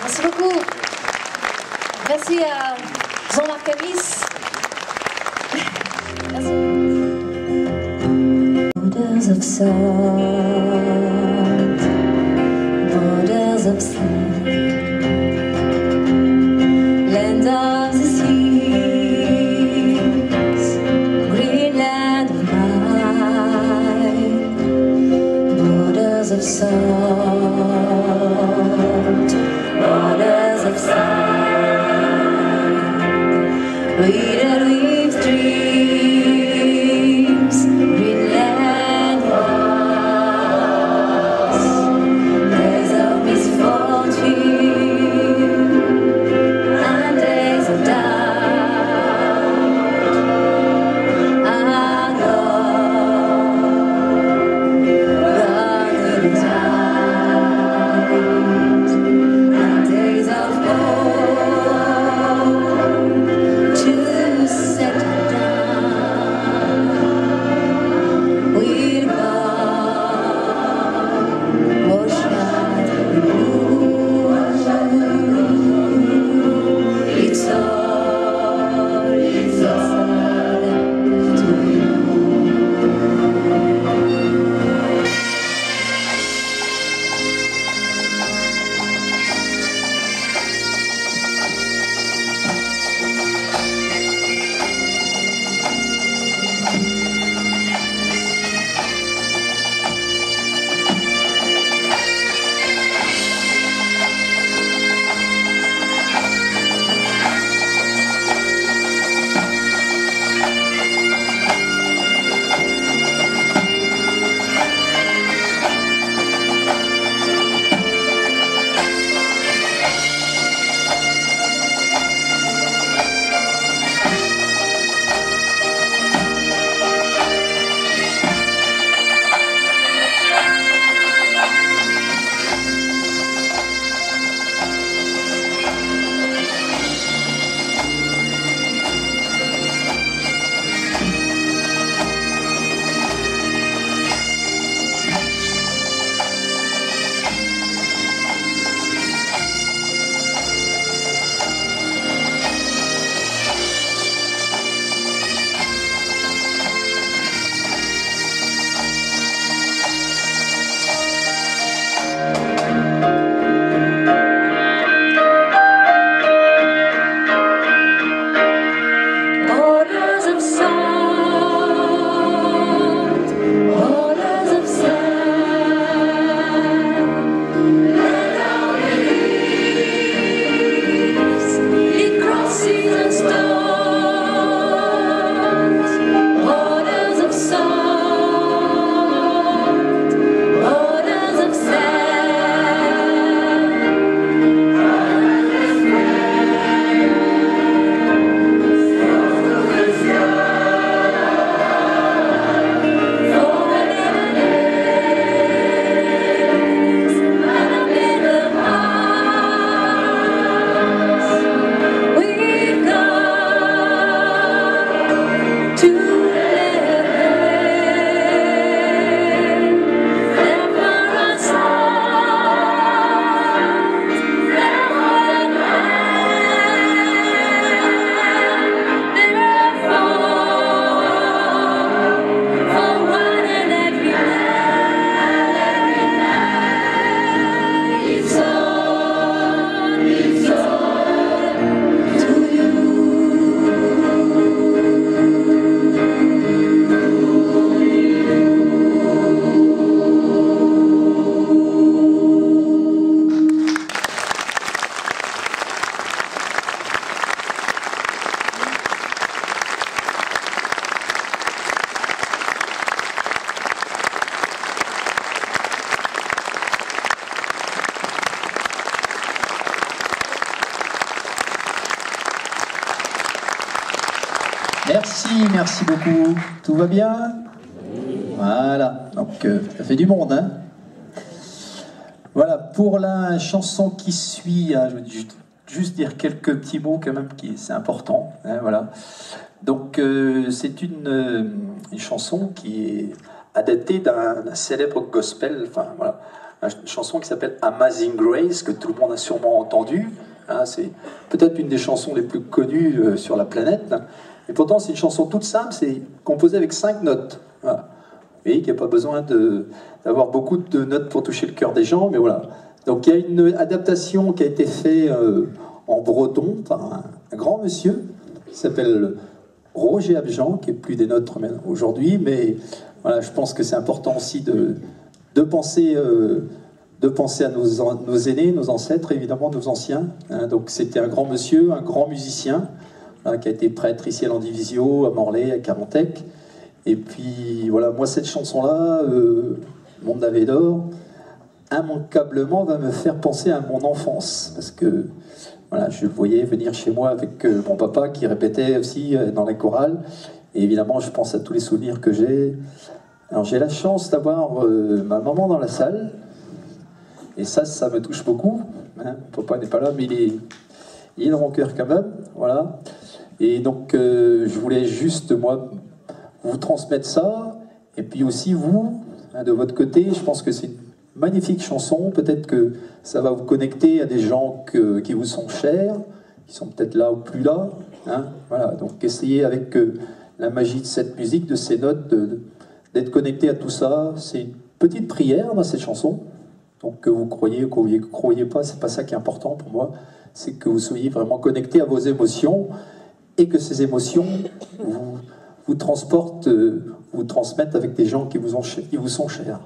Merci beaucoup. Merci à Jean-Marc Amis. Merci. Borders of salt, borders of sea, land of the seas, green land of mine, borders of salt, borders of sand, we that weave dreams, green land was, days of misfortune and days of doubt, and gone through the times, and days of hope to settle down with God, ocean blue. It's all to you. Borders of salt, borders of sand, land of leaves, it crosses and storms. Borders of salt, borders of sand, we've got to live never aside, therefore for one and every night, it's all to you. Merci beaucoup. Tout va bien? Voilà, donc ça fait du monde, hein? Voilà, pour la chanson qui suit, hein, je veux juste dire quelques petits mots quand même, c'est important. Hein, voilà. Donc, c'est une chanson qui est adaptée d'un célèbre gospel, enfin voilà, une chanson qui s'appelle Amazing Grace, que tout le monde a sûrement entendu. Hein, c'est peut-être une des chansons les plus connues sur la planète. Hein. Et pourtant, c'est une chanson toute simple, c'est composé avec 5 notes. Voilà. Vous voyez qu'il n'y a pas besoin d'avoir beaucoup de notes pour toucher le cœur des gens, mais voilà. Donc il y a une adaptation qui a été faite en breton par un grand monsieur qui s'appelle Roger Abjan, qui est plus des nôtres aujourd'hui, mais voilà, je pense que c'est important aussi de penser à nos aînés, nos ancêtres, évidemment nos anciens. Hein. Donc c'était un grand monsieur, un grand musicien, hein, qui a été prêtre ici à Landivisiau, à Morlaix, à Carantec. Et puis voilà, moi cette chanson-là, Monde d'Ave d'Or, immanquablement va me faire penser à mon enfance. Parce que voilà, je le voyais venir chez moi avec mon papa qui répétait aussi dans la chorale. Et évidemment, je pense à tous les souvenirs que j'ai. Alors j'ai la chance d'avoir ma maman dans la salle. Et ça me touche beaucoup. Hein. Mon papa n'est pas là, mais il est dans mon cœur quand même. Voilà. Et donc, je voulais juste, moi, vous transmettre ça, et puis aussi vous, hein, de votre côté, je pense que c'est une magnifique chanson, peut-être que ça va vous connecter à des gens qui vous sont chers, qui sont peut-être là ou plus là, hein, voilà, donc essayez avec la magie de cette musique, de ces notes, d'être connecté à tout ça. C'est une petite prière dans cette chanson, donc que vous croyez ou que vous ne croyez pas, c'est pas ça qui est important pour moi, c'est que vous soyez vraiment connecté à vos émotions, et que ces émotions vous transportent, vous transmettent avec des gens qui vous sont chers.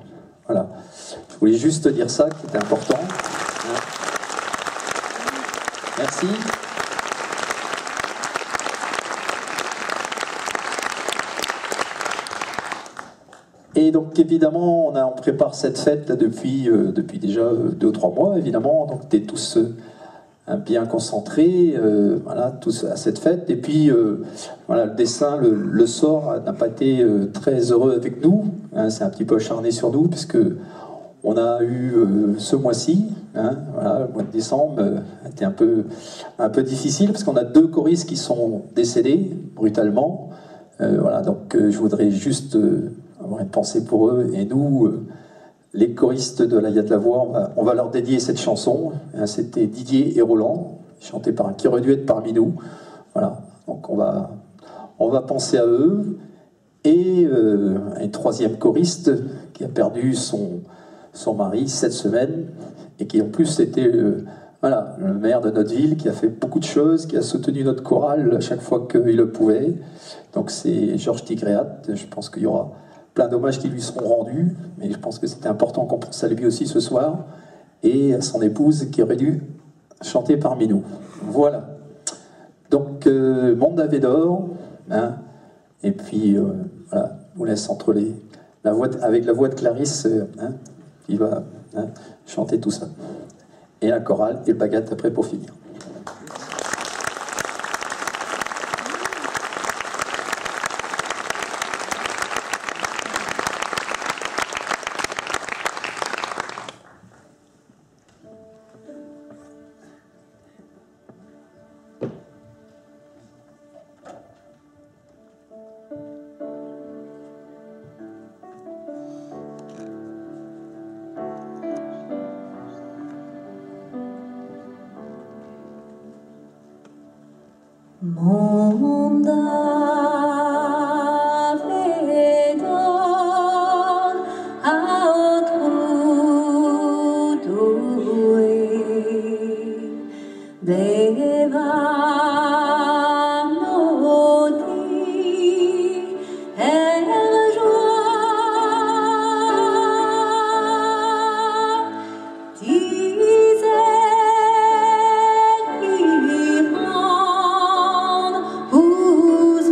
Voilà. Je voulais juste dire ça, qui était important. Merci. Et donc évidemment, on prépare cette fête là, depuis déjà 2 ou 3 mois, évidemment. Donc t'es tous bien concentrés, voilà, tous à cette fête. Et puis voilà, le destin, le sort n'a pas été très heureux avec nous. Hein, c'est un petit peu acharné sur nous, puisque on a eu ce mois-ci, hein, voilà, le mois de décembre, a été un peu difficile, parce qu'on a 2 choristes qui sont décédés brutalement. Voilà, donc je voudrais juste avoir une pensée pour eux. Et nous, les choristes de la Yad la Voix, on va leur dédier cette chanson. Hein, c'était Didier et Roland, chanté par un qui aurait dû être parmi nous. Voilà, donc on va penser à eux. Et un 3e choriste qui a perdu son mari cette semaine, et qui en plus était voilà, le maire de notre ville, qui a fait beaucoup de choses, qui a soutenu notre chorale à chaque fois qu'il le pouvait. Donc c'est Georges Tigréat. Je pense qu'il y aura plein d'hommages qui lui seront rendus, mais je pense que c'était important qu'on pense à lui aussi ce soir, et à son épouse qui aurait dû chanter parmi nous. Voilà. Donc, Monde d'Ave d'Or, hein, et puis, voilà, je vous laisse entre avec la voix de Clarisse, hein, qui va chanter tout ça. Et la chorale et le bagat après pour finir. Monde d'Ave d'Or, à autre doué, Deva maudit, et joie, disait l'Iran, vous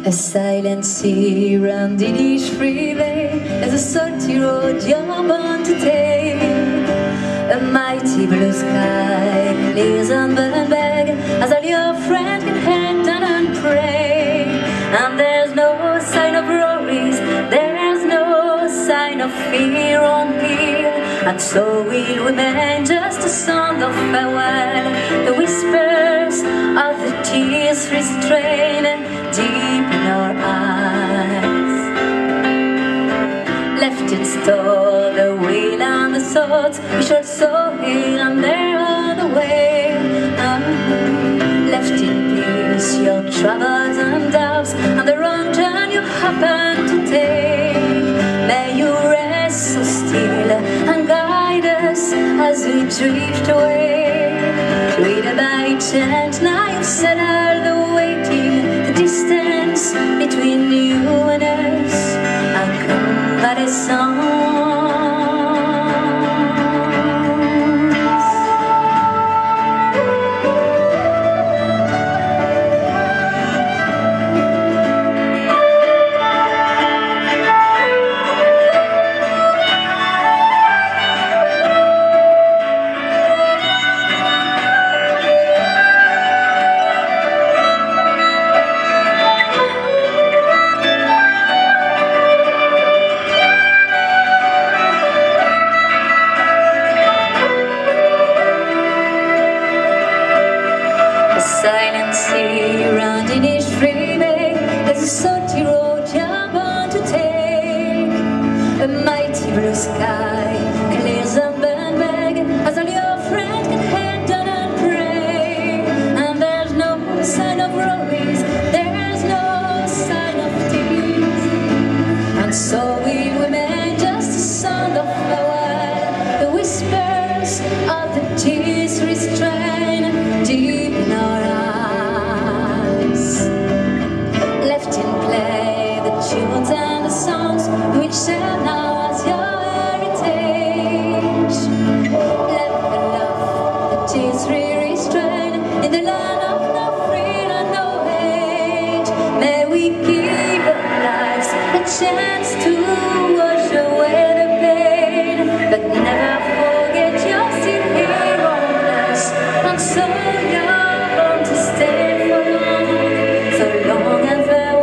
A silent sea round each freeway, there's a salty road you're bound to take. A mighty blue sky clears on Bernberg as all your friends can head down and pray. And there's no sign of worries, there's no sign of fear on here. And so we'll remain just a sound of farewell, the whispers of the tears restrained deep in our eyes. Left in store the will and the thoughts we shall sow here and there on the way. Left in peace your troubles and doubts and the wrong turn you happen to take. May you rest so still and guide us as we drift away. Read about chance, now you've settled the waiting, the distance between you and us. And convalescence. Silent sea round in each freeway, there's a salty road you're bound to take. A mighty blue sky clears on Bernberg as all your friends can head down and pray. And there's no sign of worries, there's no sign of tears. And so we remain just a sound of farewell, the whispers of the tears restrained deep in our eyes. Left in play the tunes and the songs which serve now as your heritage. Left the love the tears restrained in the land of no freedom, no hate. May we give our lives a chance to wash away the pain, but never forget you're still here on us. And so you're born to stay for long, so long and farewell.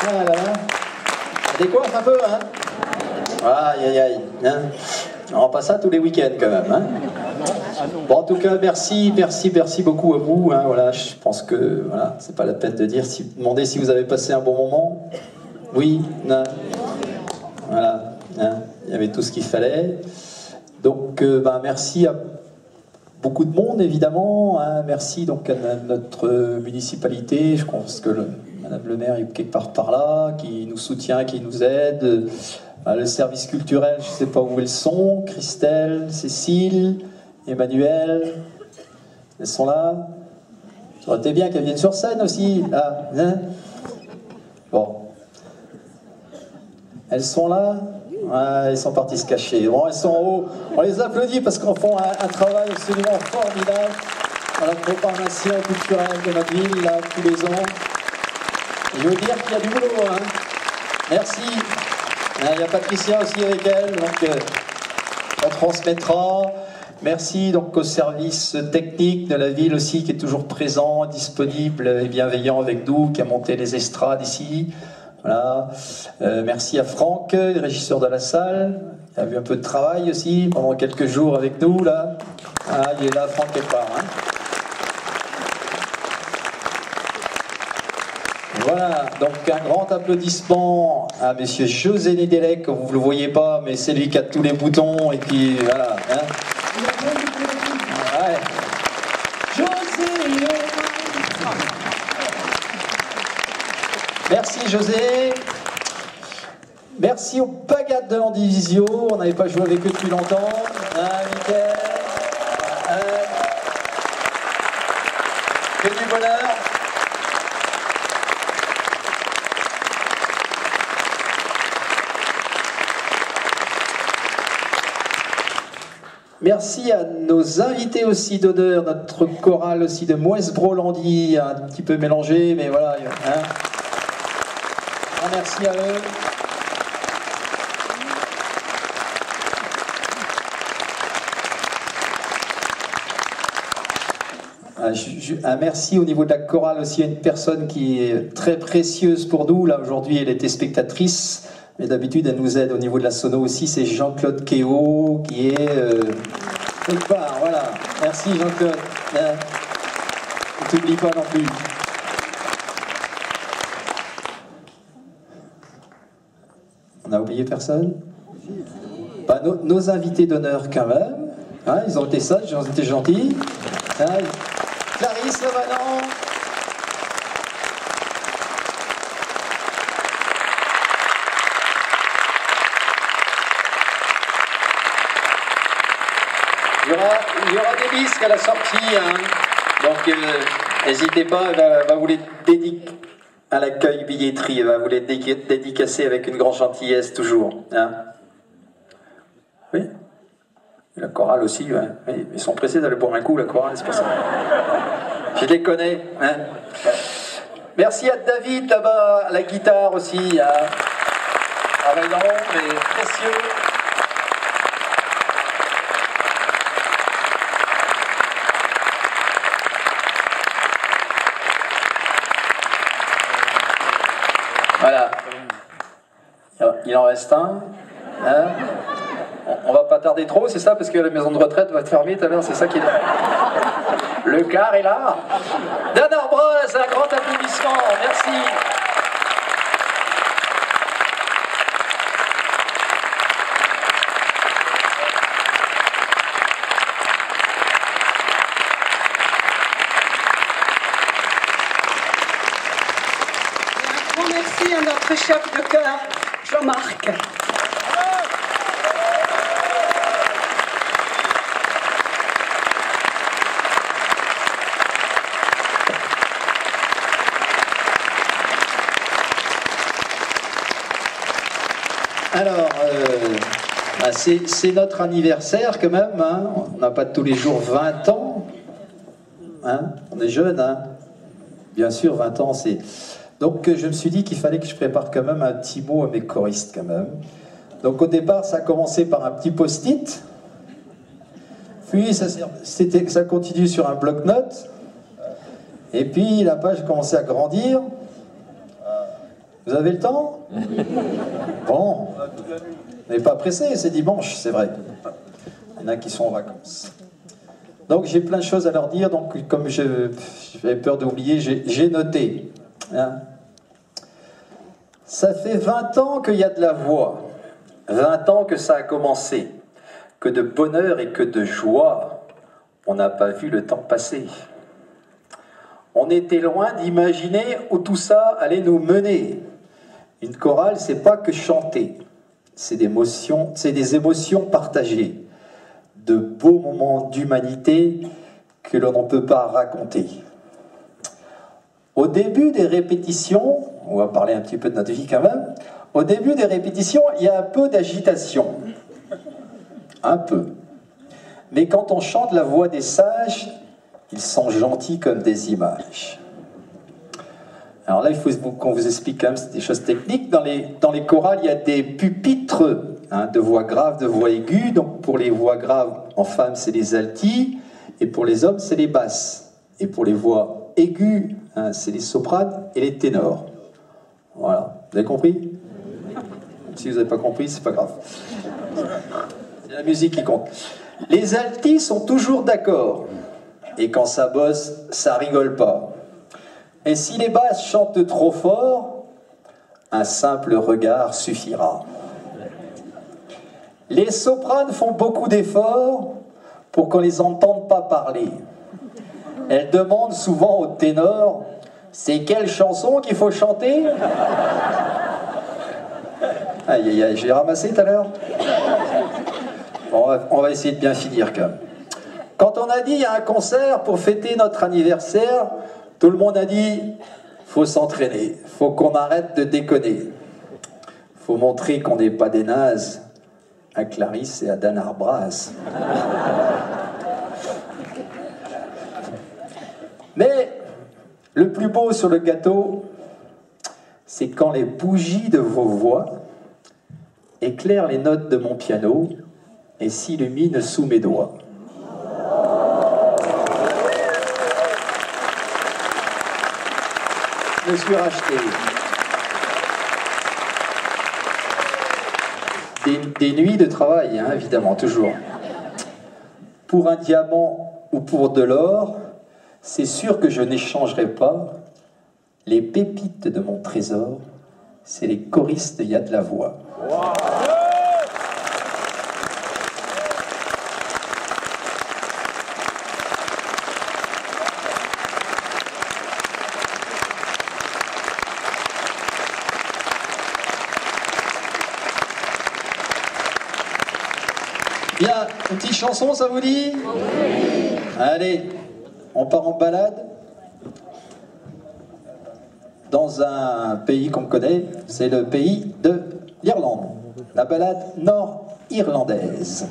Ah là là. Ça décoiffe un peu, hein. Aïe, aïe, aïe. Hein, on rend pas ça tous les week-ends, quand même. Hein. Bon, en tout cas, merci beaucoup à vous. Hein, voilà, je pense que voilà, c'est pas la peine de demander si vous avez passé un bon moment. Oui, non. Voilà, hein, il y avait tout ce qu'il fallait. Donc, merci à beaucoup de monde, évidemment. Hein, merci donc à notre municipalité. Je pense que Madame le maire est quelque part par là, qui nous soutient, qui nous aide. Le service culturel, je ne sais pas où elles sont. Christelle, Cécile, Emmanuel, elles sont là. Ça aurait été bien qu'elles viennent sur scène aussi, là. Hein, bon. Elles sont là. Ouais, ils sont partis se cacher. Bon, elles sont en haut. On les applaudit parce qu'elles font un travail absolument formidable dans la programmation culturelle de notre ville, là, tous les ans. Et je veux dire qu'il y a du boulot. Hein. Merci. Il y a Patricia aussi avec elle, donc on transmettra. Merci donc au service technique de la ville aussi qui est toujours présent, disponible et bienveillant avec nous, qui a monté les estrades ici. Voilà. Merci à Franck, le régisseur de la salle, qui a eu un peu de travail aussi pendant quelques jours avec nous là. Ah, il est là, Franck quelque part. Hein. Voilà, donc un grand applaudissement à monsieur José Nedelec, vous ne le voyez pas, mais c'est lui qui a tous les boutons et qui, voilà. Hein. Ouais. José. Merci José. Merci aux Pagades de l'Andivisio, on n'avait pas joué avec eux depuis longtemps. Hein, Mickaël. Que du bonheur. Merci à nos invités aussi d'honneur, notre chorale aussi de Moesbro-Landy, un petit peu mélangé, mais voilà. Hein. Merci à eux. Un merci au niveau de la chorale aussi à une personne qui est très précieuse pour nous. Là aujourd'hui, elle était spectatrice. Mais d'habitude, elle nous aide au niveau de la sono aussi. C'est Jean-Claude Kéo qui est quelque part. Voilà. Merci Jean-Claude. Ne t'oublie pas non plus. On n'a oublié personne? Nos invités d'honneur quand même. Hein, ils ont été sages, ils ont été gentils. Hein, Clarisse Levanon. Il y aura des disques à la sortie, hein. Donc n'hésitez pas, elle va vous les dédicacer à l'accueil billetterie, elle va vous les dédicacer avec une grande gentillesse toujours. Hein. Oui. Et la chorale aussi, ouais. Oui, ils sont pressés d'aller boire un coup, la chorale, c'est pour ça. Je les connais. Hein. Merci à David là-bas, à la guitare aussi, travaillant mais précieux. Voilà. Il en reste un. Hein. On va pas tarder trop, c'est ça, parce que la maison de retraite va être fermée tout à l'heure, c'est ça qui est... Le quart est là. Dan Arbreuse, un grand applaudissement, merci. Un grand merci à notre chef de chœur, Jean-Marc. Alors, c'est notre anniversaire quand même, hein. On n'a pas tous les jours 20 ans, hein. On est jeunes, hein. Bien sûr, 20 ans, c'est... Donc je me suis dit qu'il fallait que je prépare quand même un petit mot à mes choristes quand même. Donc au départ, ça a commencé par un petit post-it, puis ça continue sur un bloc-notes, et puis la page a commencé à grandir, Vous avez le temps? Bon. Vous n'êtes pas pressé, c'est dimanche, c'est vrai. Il y en a qui sont en vacances. Donc j'ai plein de choses à leur dire, donc comme j'avais peur d'oublier, j'ai noté. Hein. Ça fait 20 ans qu'il y a de la voix. 20 ans que ça a commencé. Que de bonheur et que de joie. On n'a pas vu le temps passer. On était loin d'imaginer où tout ça allait nous mener. Une chorale, c'est pas que chanter. C'est des émotions partagées. De beaux moments d'humanité que l'on ne peut pas raconter. Au début des répétitions, on va parler un petit peu de notre vie quand même, au début des répétitions, il y a un peu d'agitation. Un peu. Mais quand on chante la voix des sages, ils sont gentils comme des images. Alors là, il faut qu'on vous explique quand même des choses techniques. Dans les chorales, il y a des pupitres de voix graves, de voix aiguës. Donc pour les voix graves, en femme, c'est les altis. Et pour les hommes, c'est les basses. Et pour les voix aiguës, c'est les sopranes et les ténors. Voilà. Vous avez compris? Si vous n'avez pas compris, c'est pas grave. C'est la musique qui compte. Les altis sont toujours d'accord. Et quand ça bosse, ça rigole pas. Et si les basses chantent trop fort, un simple regard suffira. Les sopranes font beaucoup d'efforts pour qu'on les entende pas parler. Elles demandent souvent au ténor « C'est quelle chanson qu'il faut chanter ?» Aïe, aïe, aïe, j'ai ramassé tout à l'heure. Bon, on va essayer de bien finir quand même. Quand on a dit il y a un concert pour fêter notre anniversaire, tout le monde a dit faut s'entraîner, faut qu'on arrête de déconner. Faut montrer qu'on n'est pas des nazes à Clarisse et à Dan Arbraz. Mais le plus beau sur le gâteau, c'est quand les bougies de vos voix éclairent les notes de mon piano et s'illuminent sous mes doigts. Je me suis racheté des nuits de travail, hein, évidemment, toujours. Pour un diamant ou pour de l'or, c'est sûr que je n'échangerai pas les pépites de mon trésor. C'est les choristes, il y a de la voix. Wow. Bien, une petite chanson, ça vous dit? Oui. Allez, on part en balade dans un pays qu'on connaît, c'est le pays de l'Irlande. La balade nord-irlandaise.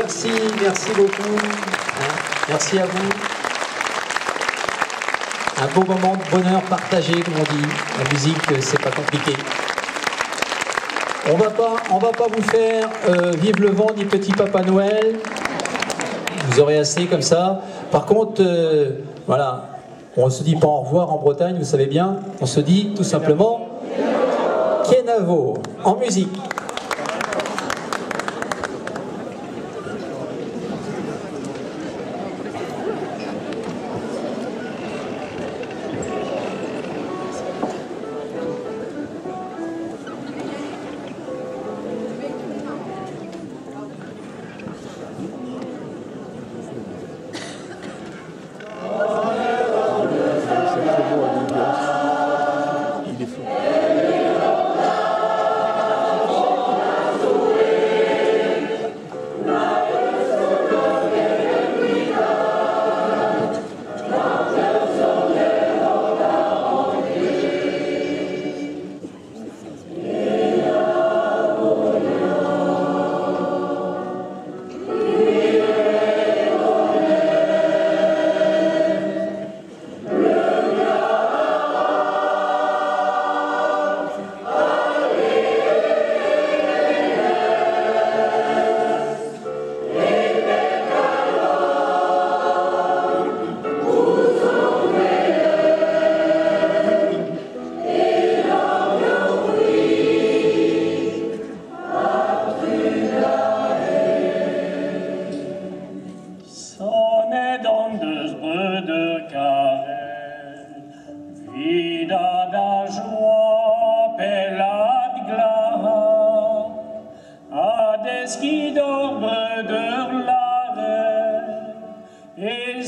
Merci, merci beaucoup. Merci à vous. Un beau moment de bonheur partagé, comme on dit. La musique, c'est pas compliqué. On va pas vous faire Vive le vent ni Petit Papa Noël. Vous aurez assez comme ça. Par contre, voilà, on ne se dit pas au revoir en Bretagne, vous savez bien. On se dit tout simplement Kenavo en musique.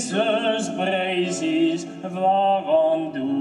Jezus Brazis, waaraan doe